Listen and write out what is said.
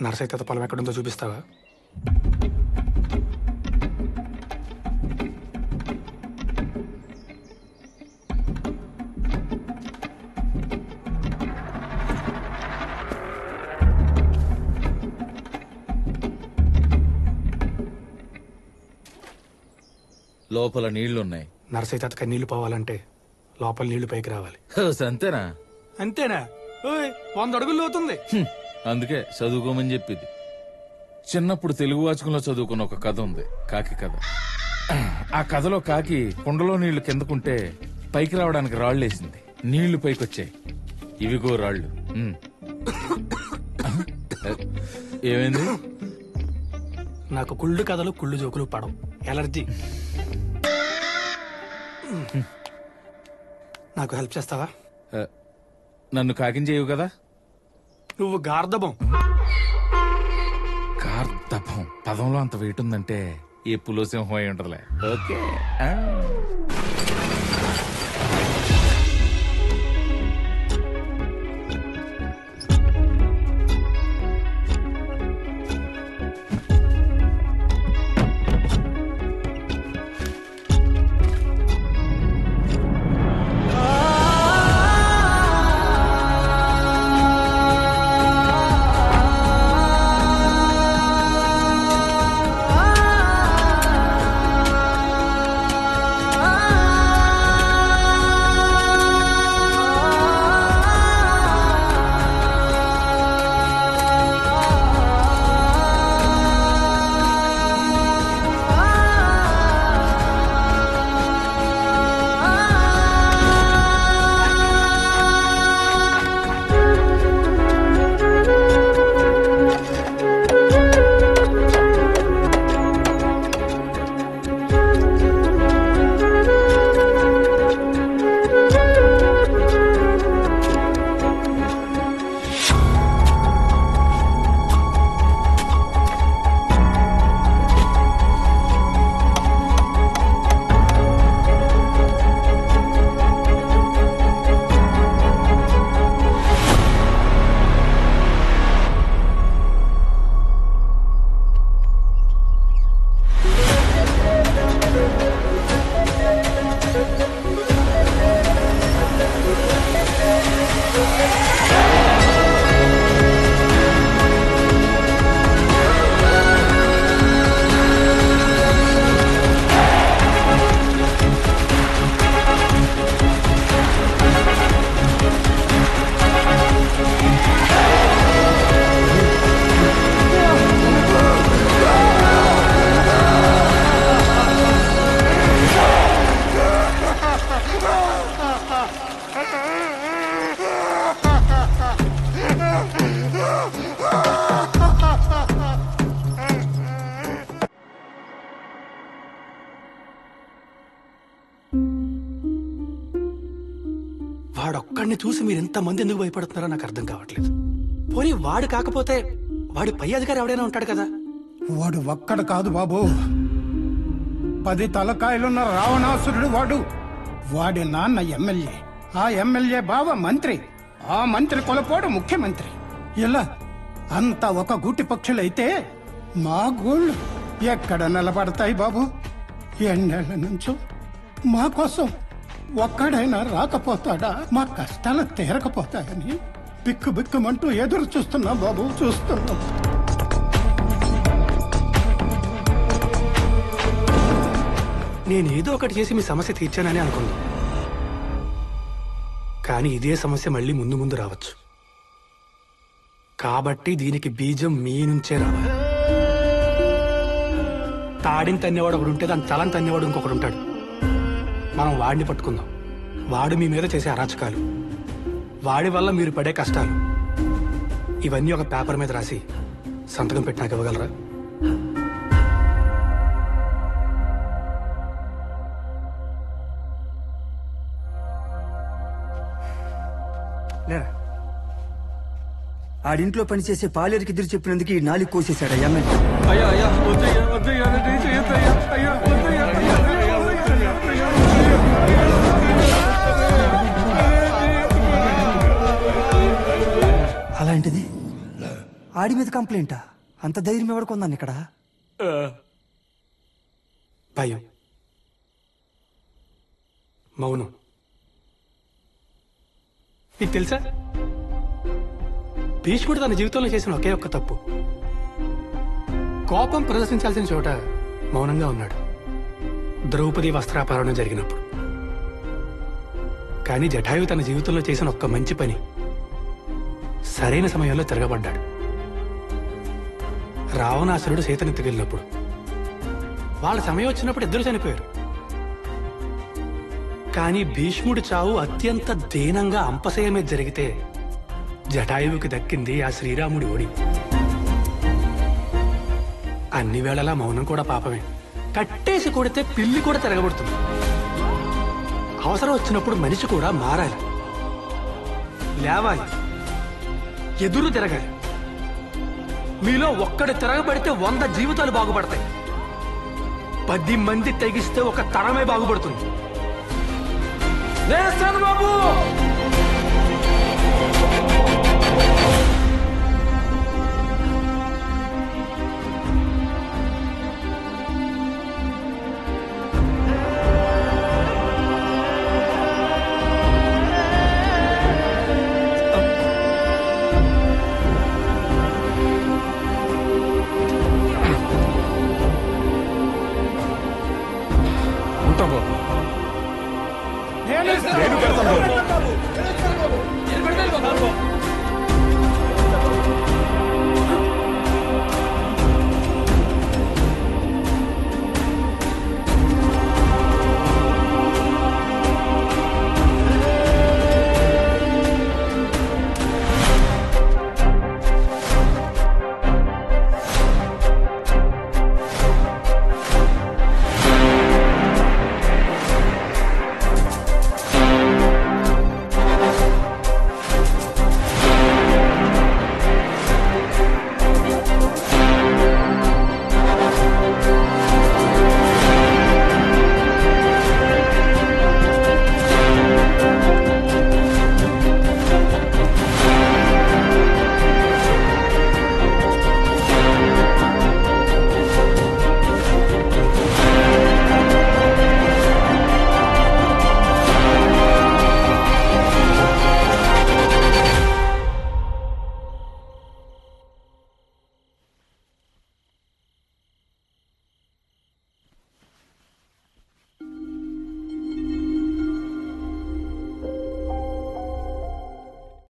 నర్సయ్య పొలం ఎక్కడుందో చూపిస్తావా? లోపల నీళ్లున్నాయి. నర్సయ్య తాతకి నీళ్లు పోవాలంటే లోపల నీళ్లు పైకి రావాలి. అంతేనా? అంతేనా? 100 అడుగులు అవుతుంది. అందుకే చదువుకోమని చెప్పింది. చిన్నప్పుడు తెలుగు వాచకంలో చదువుకున్న ఒక కథ ఉంది, కాకి కథ. ఆ కథలో కాకి కుండలో నీళ్లు కిందకుంటే పైకి రావడానికి రాళ్లేసింది. నీళ్లు పైకొచ్చాయి. ఇవిగో రాళ్లు. ఏమైంది? నాకు కుళ్ళు కథలు కుళ్ళు జోకులు పడవు, ఎలర్జీ. నాకు హెల్ప్ చేస్తావా? నన్ను కాకిని చేయవు కదా? నువ్వు గార్ధబం. గార్ధబం పదంలో అంత వెయిట్ ఉందంటే ఏ పులోసింహం అయి ఉంటదిలే. ఓకే. వాడొక్కడిని చూసి మీరు ఇంతమంది ఎందుకు భయపడుతున్నారో నాకు అర్థం కావట్లేదు. పోనీ వాడు కాకపోతే వాడి పై అధికారి ఎవడైనా ఉంటాడు కదా. వాడు ఒక్కడు కాదు బాబు, 10 తలకాయలున్న రావణాసురుడు వాడు. వాడి నాన్న ఎమ్మెల్యే, ఆ ఎమ్మెల్యే బావ మంత్రి, ఆ మంత్రి కొలపోడు ముఖ్యమంత్రి. ఇలా అంతా ఒక గూటి పక్షులైతే మా గోళ్ళు ఎక్కడ నిలబడతాయి బాబు? ఎన్నేళ్ల నుంచో మా కోసం ఒక్కడైనా రాకపోతాడా, మా కష్టాలు తీరకపోతాయని బిక్కు బిక్కుమంటూ ఎదురు చూస్తున్నాం బాబు, చూస్తున్నాం. నేనేదో ఒకటి చేసి మీ సమస్య తీర్చానని అనుకుందాం, కానీ ఇదే సమస్య మళ్ళీ ముందు ముందు రావచ్చు. కాబట్టి దీనికి బీజం మీ నుంచే రావాలి. తాడిని తన్నేవాడు ఒకడు ఉంటే దాని తలని తన్నేవాడు ఇంకొకడు ఉంటాడు. మనం వాడిని పట్టుకుందాం. వాడు మీ మీద చేసే అరాచకాలు, వాడి వల్ల మీరు పడే కష్టాలు, ఇవన్నీ ఒక పేపర్ మీద రాసి సంతకం పెట్టినాక ఇవ్వగలరా? లేరా, ఆడింట్లో పనిచేసే పాలేరుకి ఎదురు చెప్పినందుకు ఈ నాలుగు కోసేశాడు ఎమ్మెల్యే. అలాంటిది ఆడి మీద కంప్లైంటా? అంత ధైర్యం ఎవడుకుందాన్ని ఇక్కడ? భయం, మౌనం. నీకు తెలుసా, భీష్ముడు తన జీవితంలో చేసిన ఒకే ఒక్క తప్పు. కోపం ప్రదర్శించాల్సిన చోట మౌనంగా ఉన్నాడు, ద్రౌపది వస్త్రాపహరణం జరిగినప్పుడు. కానీ జటాయు తన జీవితంలో చేసిన ఒక్క మంచి పని, సరైన సమయంలో తిరగబడ్డాడు. రావణాసురుడు సీతనెత్తుకెళ్ళినప్పుడు వాళ్ళ సమయం వచ్చినప్పుడు ఇద్దరు చనిపోయారు. కానీ భీష్ముడి చావు అత్యంత దీనంగా అంపశయ మీద జరిగితే జటాయువుకి దక్కింది ఆ శ్రీరాముడి ఒడి. అన్ని వేళలా మౌనం కూడా పాపమే. కట్టేసి కొడితే పిల్లి కూడా తిరగబడుతుంది. అవసరం వచ్చినప్పుడు మనిషి కూడా మారాలి, లేవాలి, ఎదురు తిరగాలి. మీలో ఒక్కడు తిరగబడితే 100 జీవితాలు బాగుపడతాయి. 10 మంది తెగిస్తే ఒక తరమే బాగుపడుతుంది. బాబు